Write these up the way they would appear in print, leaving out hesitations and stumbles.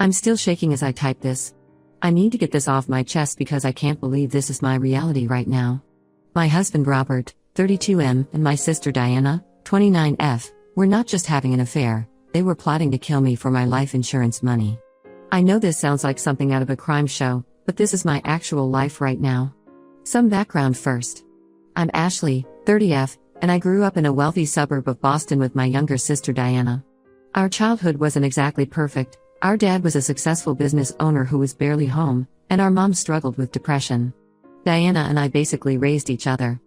I'm still shaking as I type this. I need to get this off my chest because I can't believe this is my reality right now. My husband Robert, 32M, and my sister Diana, 29F, were not just having an affair, they were plotting to kill me for my life insurance money. I know this sounds like something out of a crime show, but this is my actual life right now. Some background first. I'm Ashley, 30F, and I grew up in a wealthy suburb of Boston with my younger sister Diana. Our childhood wasn't exactly perfect. Our dad was a successful business owner who was barely home, and our mom struggled with depression. Diana and I basically raised each other.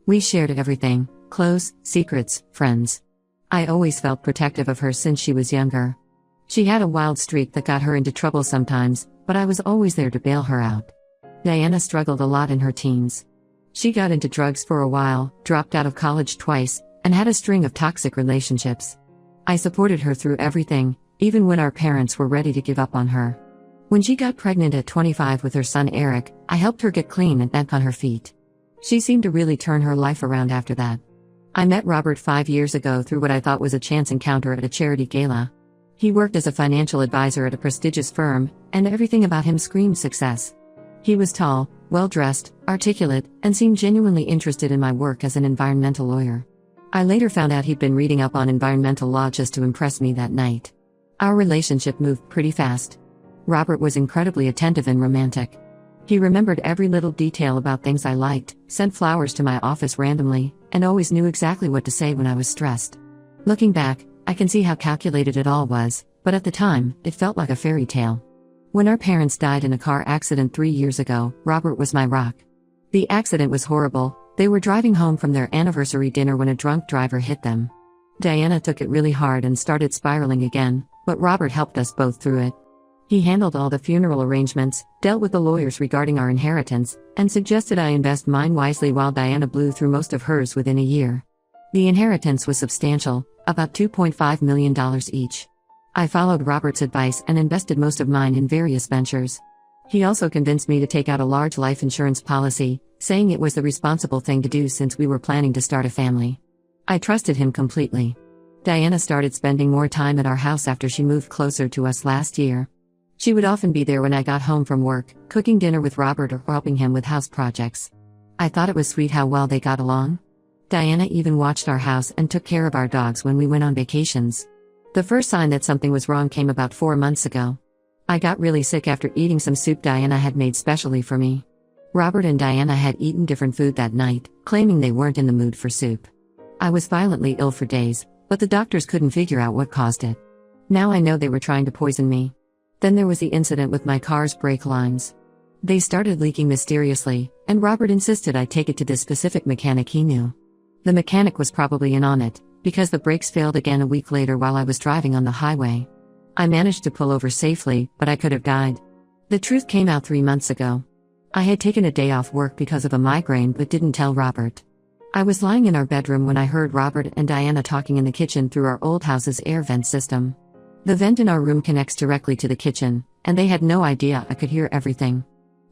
We shared everything: clothes, secrets, friends. I always felt protective of her since she was younger. She had a wild streak that got her into trouble sometimes, but I was always there to bail her out. Diana struggled a lot in her teens. She got into drugs for a while, dropped out of college twice, and had a string of toxic relationships. I supported her through everything, even when our parents were ready to give up on her. When she got pregnant at 25 with her son Eric, I helped her get clean and back on her feet. She seemed to really turn her life around after that. I met Robert 5 years ago through what I thought was a chance encounter at a charity gala. He worked as a financial advisor at a prestigious firm, and everything about him screamed success. He was tall, well-dressed, articulate, and seemed genuinely interested in my work as an environmental lawyer. I later found out he'd been reading up on environmental law just to impress me that night. Our relationship moved pretty fast. Robert was incredibly attentive and romantic. He remembered every little detail about things I liked, sent flowers to my office randomly, and always knew exactly what to say when I was stressed. Looking back, I can see how calculated it all was, but at the time, it felt like a fairy tale. When our parents died in a car accident 3 years ago, Robert was my rock. The accident was horrible. They were driving home from their anniversary dinner when a drunk driver hit them. Diana took it really hard and started spiraling again, but Robert helped us both through it. He handled all the funeral arrangements, dealt with the lawyers regarding our inheritance, and suggested I invest mine wisely while Diana blew through most of hers within a year. The inheritance was substantial, about $2.5 million each. I followed Robert's advice and invested most of mine in various ventures. He also convinced me to take out a large life insurance policy, saying it was the responsible thing to do since we were planning to start a family. I trusted him completely. Diana started spending more time at our house after she moved closer to us last year. She would often be there when I got home from work, cooking dinner with Robert or helping him with house projects. I thought it was sweet how well they got along. Diana even watched our house and took care of our dogs when we went on vacations. The first sign that something was wrong came about 4 months ago. I got really sick after eating some soup Diana had made specially for me. Robert and Diana had eaten different food that night, claiming they weren't in the mood for soup. I was violently ill for days, but the doctors couldn't figure out what caused it. Now I know they were trying to poison me. Then there was the incident with my car's brake lines. They started leaking mysteriously, and Robert insisted I take it to this specific mechanic he knew. The mechanic was probably in on it, because the brakes failed again a week later while I was driving on the highway. I managed to pull over safely, but I could have died. The truth came out 3 months ago. I had taken a day off work because of a migraine but didn't tell Robert. I was lying in our bedroom when I heard Robert and Diana talking in the kitchen through our old house's air vent system. The vent in our room connects directly to the kitchen, and they had no idea I could hear everything.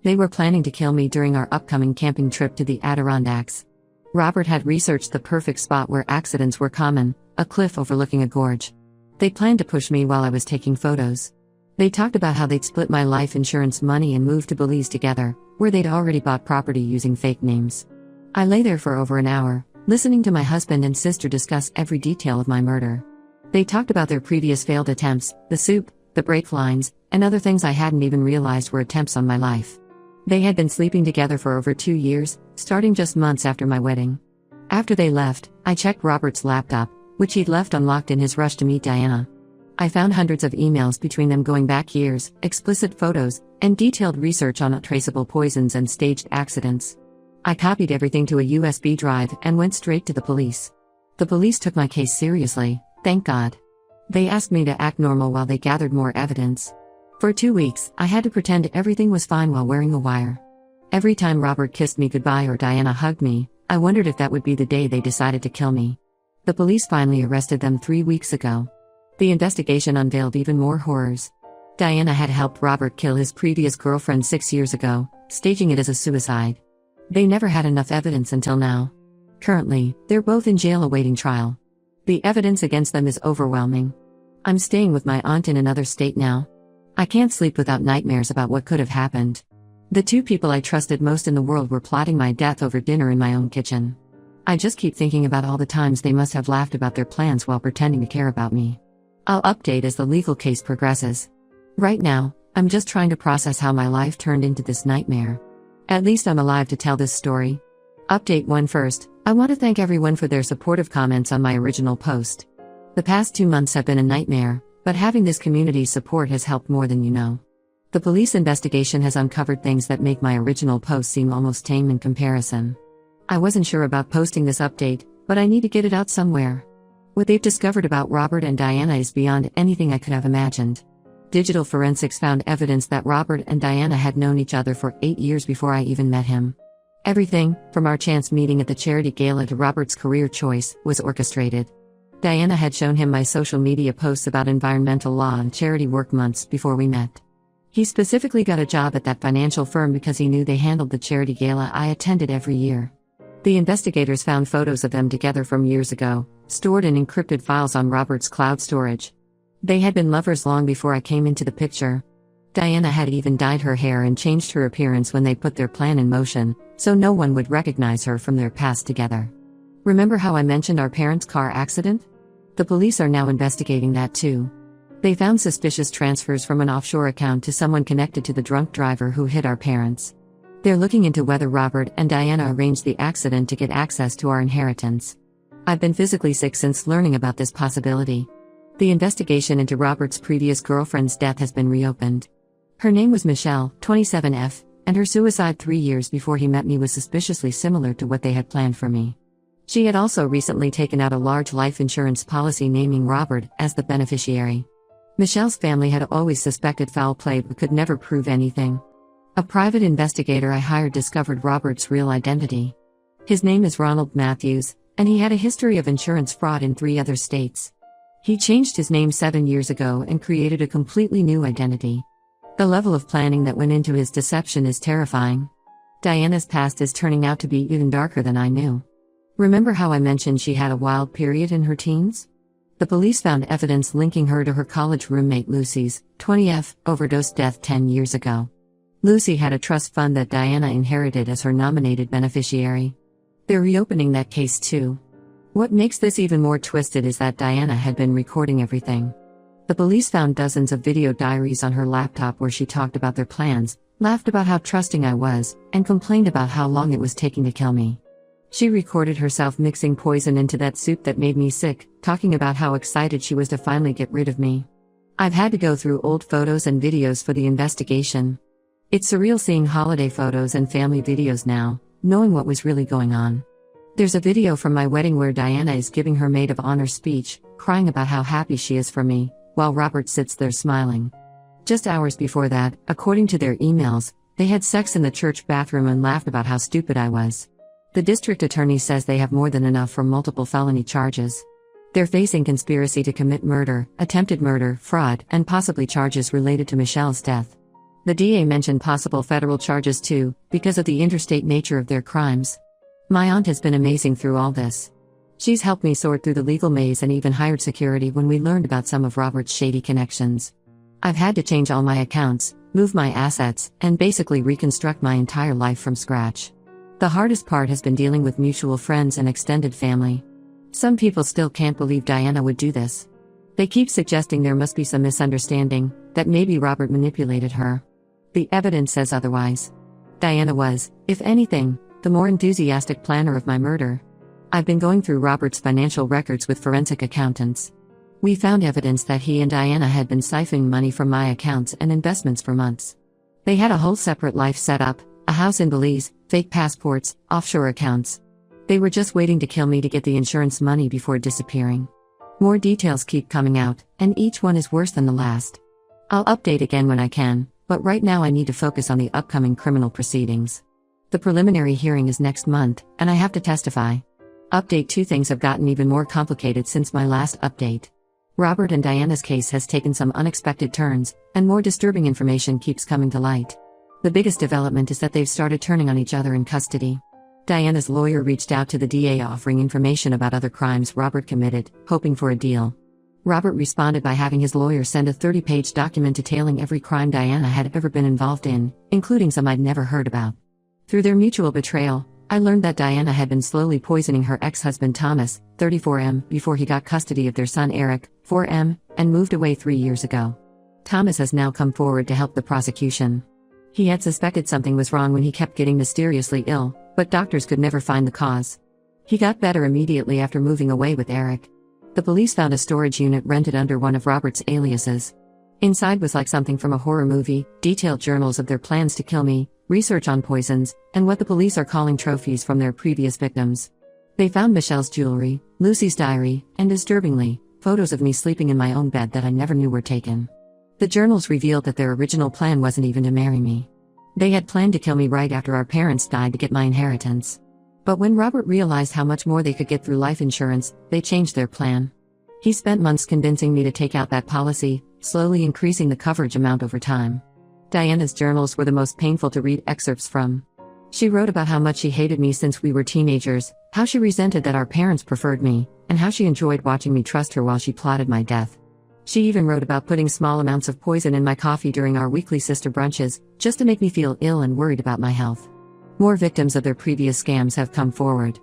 They were planning to kill me during our upcoming camping trip to the Adirondacks. Robert had researched the perfect spot where accidents were common, a cliff overlooking a gorge. They planned to push me while I was taking photos. They talked about how they'd split my life insurance money and move to Belize together, where they'd already bought property using fake names. I lay there for over an hour, listening to my husband and sister discuss every detail of my murder. They talked about their previous failed attempts, the soup, the brake lines, and other things I hadn't even realized were attempts on my life. They had been sleeping together for over 2 years, starting just months after my wedding. After they left, I checked Robert's laptop, which he'd left unlocked in his rush to meet Diana. I found hundreds of emails between them going back years, explicit photos, and detailed research on untraceable poisons and staged accidents. I copied everything to a USB drive and went straight to the police. The police took my case seriously, thank God. They asked me to act normal while they gathered more evidence. For 2 weeks, I had to pretend everything was fine while wearing a wire. Every time Robert kissed me goodbye or Diana hugged me, I wondered if that would be the day they decided to kill me. The police finally arrested them 3 weeks ago. The investigation unveiled even more horrors. Diana had helped Robert kill his previous girlfriend 6 years ago, staging it as a suicide. They never had enough evidence until now. Currently, they're both in jail awaiting trial. The evidence against them is overwhelming. I'm staying with my aunt in another state now. I can't sleep without nightmares about what could have happened. The two people I trusted most in the world were plotting my death over dinner in my own kitchen. I just keep thinking about all the times they must have laughed about their plans while pretending to care about me. I'll update as the legal case progresses. Right now, I'm just trying to process how my life turned into this nightmare. At least I'm alive to tell this story. Update 1 first, I want to thank everyone for their supportive comments on my original post. The past 2 months have been a nightmare, but having this community's support has helped more than you know. The police investigation has uncovered things that make my original post seem almost tame in comparison. I wasn't sure about posting this update, but I need to get it out somewhere. What they've discovered about Robert and Diana is beyond anything I could have imagined. Digital forensics found evidence that Robert and Diana had known each other for 8 years before I even met him. Everything, from our chance meeting at the charity gala to Robert's career choice, was orchestrated. Diana had shown him my social media posts about environmental law and charity work months before we met. He specifically got a job at that financial firm because he knew they handled the charity gala I attended every year. The investigators found photos of them together from years ago, stored in encrypted files on Robert's cloud storage. They had been lovers long before I came into the picture. Diana had even dyed her hair and changed her appearance when they put their plan in motion, so no one would recognize her from their past together. Remember how I mentioned our parents' car accident? The police are now investigating that too. They found suspicious transfers from an offshore account to someone connected to the drunk driver who hit our parents. They're looking into whether Robert and Diana arranged the accident to get access to our inheritance. I've been physically sick since learning about this possibility. The investigation into Robert's previous girlfriend's death has been reopened. Her name was Michelle, 27F, and her suicide 3 years before he met me was suspiciously similar to what they had planned for me. She had also recently taken out a large life insurance policy naming Robert as the beneficiary. Michelle's family had always suspected foul play but could never prove anything. A private investigator I hired discovered Robert's real identity. His name is Ronald Matthews, and he had a history of insurance fraud in 3 other states. He changed his name 7 years ago and created a completely new identity. The level of planning that went into his deception is terrifying. Diana's past is turning out to be even darker than I knew. Remember how I mentioned she had a wild period in her teens? The police found evidence linking her to her college roommate Lucy's, 20F, overdose death 10 years ago. Lucy had a trust fund that Diana inherited as her nominated beneficiary. They're reopening that case too. What makes this even more twisted is that Diana had been recording everything. The police found dozens of video diaries on her laptop where she talked about their plans, laughed about how trusting I was, and complained about how long it was taking to kill me. She recorded herself mixing poison into that soup that made me sick, talking about how excited she was to finally get rid of me. I've had to go through old photos and videos for the investigation. It's surreal seeing holiday photos and family videos now, knowing what was really going on. There's a video from my wedding where Diana is giving her maid of honor speech, crying about how happy she is for me, while Robert sits there smiling. Just hours before that, according to their emails, they had sex in the church bathroom and laughed about how stupid I was. The district attorney says they have more than enough for multiple felony charges. They're facing conspiracy to commit murder, attempted murder, fraud, and possibly charges related to Michelle's death. The DA mentioned possible federal charges too, because of the interstate nature of their crimes. My aunt has been amazing through all this. She's helped me sort through the legal maze and even hired security when we learned about some of Robert's shady connections. I've had to change all my accounts, move my assets, and basically reconstruct my entire life from scratch. The hardest part has been dealing with mutual friends and extended family. Some people still can't believe Diana would do this. They keep suggesting there must be some misunderstanding, that maybe Robert manipulated her. The evidence says otherwise. Diana was, if anything, the more enthusiastic planner of my murder. I've been going through Robert's financial records with forensic accountants. We found evidence that he and Diana had been siphoning money from my accounts and investments for months. They had a whole separate life set up, a house in Belize, fake passports, offshore accounts. They were just waiting to kill me to get the insurance money before disappearing. More details keep coming out, and each one is worse than the last. I'll update again when I can, but right now I need to focus on the upcoming criminal proceedings. The preliminary hearing is next month, and I have to testify. Update 2: things have gotten even more complicated since my last update. Robert and Diana's case has taken some unexpected turns, and more disturbing information keeps coming to light. The biggest development is that they've started turning on each other in custody. Diana's lawyer reached out to the DA offering information about other crimes Robert committed, hoping for a deal. Robert responded by having his lawyer send a 30-page document detailing every crime Diana had ever been involved in, including some I'd never heard about. Through their mutual betrayal, I learned that Diana had been slowly poisoning her ex-husband Thomas, 34M, before he got custody of their son Eric, 4M, and moved away 3 years ago. Thomas has now come forward to help the prosecution. He had suspected something was wrong when he kept getting mysteriously ill, but doctors could never find the cause. He got better immediately after moving away with Eric. The police found a storage unit rented under one of Robert's aliases. Inside was like something from a horror movie, detailed journals of their plans to kill me, research on poisons, and what the police are calling trophies from their previous victims. They found Michelle's jewelry, Lucy's diary, and disturbingly, photos of me sleeping in my own bed that I never knew were taken. The journals revealed that their original plan wasn't even to marry me. They had planned to kill me right after our parents died to get my inheritance. But when Robert realized how much more they could get through life insurance, they changed their plan. He spent months convincing me to take out that policy, slowly increasing the coverage amount over time. Diana's journals were the most painful to read excerpts from. She wrote about how much she hated me since we were teenagers, how she resented that our parents preferred me, and how she enjoyed watching me trust her while she plotted my death. She even wrote about putting small amounts of poison in my coffee during our weekly sister brunches, just to make me feel ill and worried about my health. More victims of their previous scams have come forward.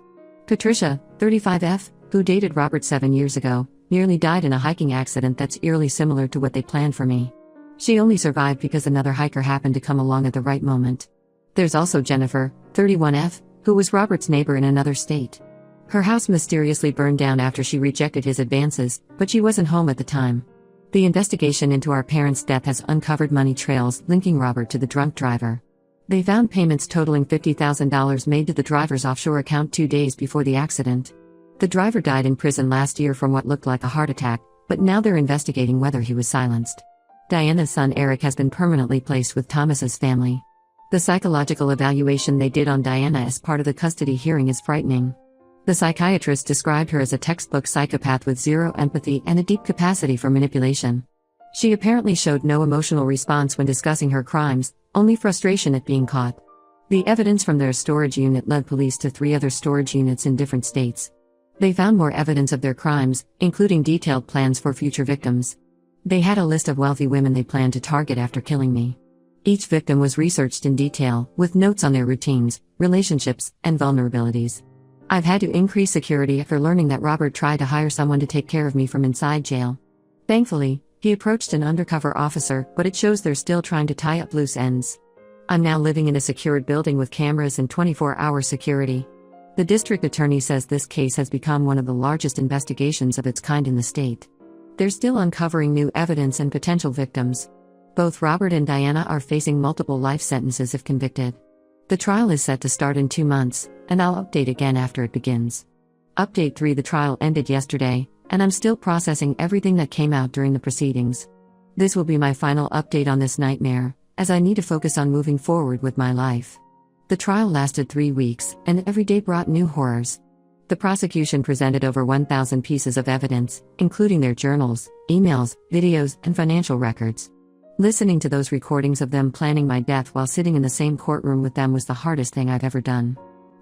Patricia, 35F, who dated Robert 7 years ago, nearly died in a hiking accident that's eerily similar to what they planned for me. She only survived because another hiker happened to come along at the right moment. There's also Jennifer, 31F, who was Robert's neighbor in another state. Her house mysteriously burned down after she rejected his advances, but she wasn't home at the time. The investigation into our parents' death has uncovered money trails linking Robert to the drunk driver. They found payments totaling $50,000 made to the driver's offshore account 2 days before the accident. The driver died in prison last year from what looked like a heart attack, but now they're investigating whether he was silenced. Diana's son Eric has been permanently placed with Thomas's family. The psychological evaluation they did on Diana as part of the custody hearing is frightening. The psychiatrist described her as a textbook psychopath with zero empathy and a deep capacity for manipulation. She apparently showed no emotional response when discussing her crimes, only frustration at being caught. The evidence from their storage unit led police to 3 other storage units in different states. They found more evidence of their crimes, including detailed plans for future victims. They had a list of wealthy women they planned to target after killing me. Each victim was researched in detail, with notes on their routines, relationships, and vulnerabilities. I've had to increase security after learning that Robert tried to hire someone to take care of me from inside jail. Thankfully, he approached an undercover officer, but it shows they're still trying to tie up loose ends. I'm now living in a secured building with cameras and 24-hour security. The district attorney says this case has become one of the largest investigations of its kind in the state. They're still uncovering new evidence and potential victims. Both Robert and Diana are facing multiple life sentences if convicted. The trial is set to start in 2 months, and I'll update again after it begins. Update 3: The trial ended yesterday, and I'm still processing everything that came out during the proceedings. This will be my final update on this nightmare, as I need to focus on moving forward with my life. The trial lasted 3 weeks, and every day brought new horrors. The prosecution presented over 1,000 pieces of evidence, including their journals, emails, videos, and financial records. Listening to those recordings of them planning my death while sitting in the same courtroom with them was the hardest thing I've ever done.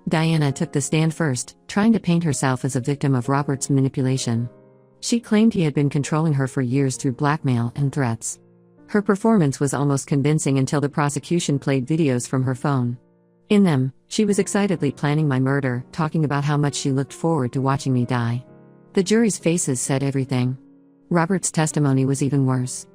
Diana took the stand first, trying to paint herself as a victim of Robert's manipulation. She claimed he had been controlling her for years through blackmail and threats. Her performance was almost convincing until the prosecution played videos from her phone. In them, she was excitedly planning my murder, talking about how much she looked forward to watching me die. The jury's faces said everything. Robert's testimony was even worse.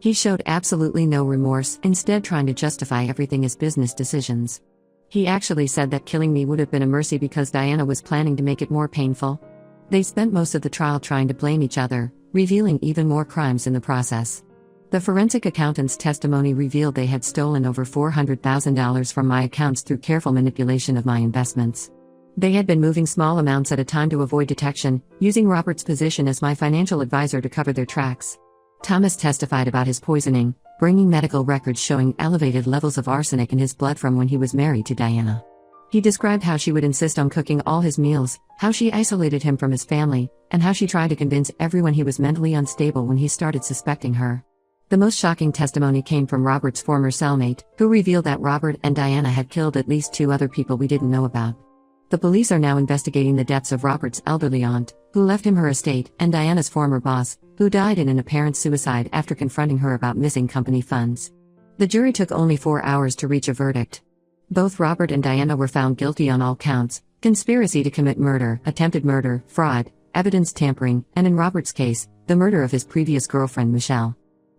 He showed absolutely no remorse, instead trying to justify everything as business decisions. He actually said that killing me would have been a mercy because Diana was planning to make it more painful. They spent most of the trial trying to blame each other, revealing even more crimes in the process. The forensic accountant's testimony revealed they had stolen over $400,000 from my accounts through careful manipulation of my investments. They had been moving small amounts at a time to avoid detection, using Robert's position as my financial advisor to cover their tracks. Thomas testified about his poisoning, bringing medical records showing elevated levels of arsenic in his blood from when he was married to Diana. He described how she would insist on cooking all his meals, how she isolated him from his family, and how she tried to convince everyone he was mentally unstable when he started suspecting her. The most shocking testimony came from Robert's former cellmate, who revealed that Robert and Diana had killed at least 2 other people we didn't know about. The police are now investigating the deaths of Robert's elderly aunt, who left him her estate, and Diana's former boss, who died in an apparent suicide after confronting her about missing company funds. The jury took only 4 hours to reach a verdict. Both Robert and Diana were found guilty on all counts: conspiracy to commit murder, attempted murder, fraud, evidence tampering, and in Robert's case, the murder of his previous girlfriend Michelle.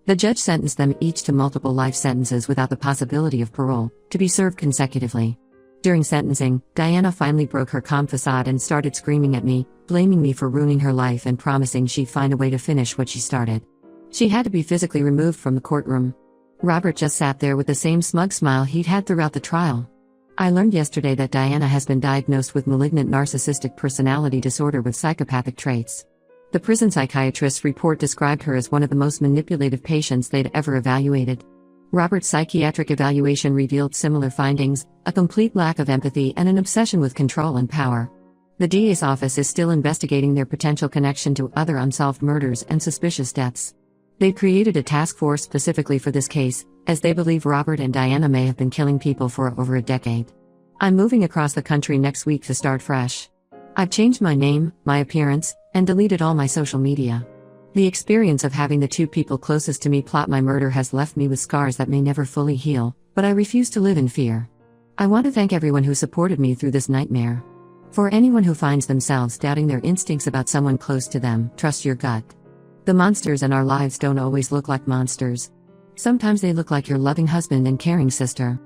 The judge sentenced them each to multiple life sentences without the possibility of parole, to be served consecutively. During sentencing, Diana finally broke her calm facade and started screaming at me, blaming me for ruining her life and promising she'd find a way to finish what she started. She had to be physically removed from the courtroom. Robert just sat there with the same smug smile he'd had throughout the trial. I learned yesterday that Diana has been diagnosed with malignant narcissistic personality disorder with psychopathic traits. The prison psychiatrist's report described her as one of the most manipulative patients they'd ever evaluated. Robert's psychiatric evaluation revealed similar findings: a complete lack of empathy and an obsession with control and power. The DA's office is still investigating their potential connection to other unsolved murders and suspicious deaths. They've created a task force specifically for this case, as they believe Robert and Diana may have been killing people for over a decade. I'm moving across the country next week to start fresh. I've changed my name, my appearance, and deleted all my social media. The experience of having the two people closest to me plot my murder has left me with scars that may never fully heal, but I refuse to live in fear. I want to thank everyone who supported me through this nightmare. For anyone who finds themselves doubting their instincts about someone close to them, trust your gut. The monsters in our lives don't always look like monsters. Sometimes they look like your loving husband and caring sister.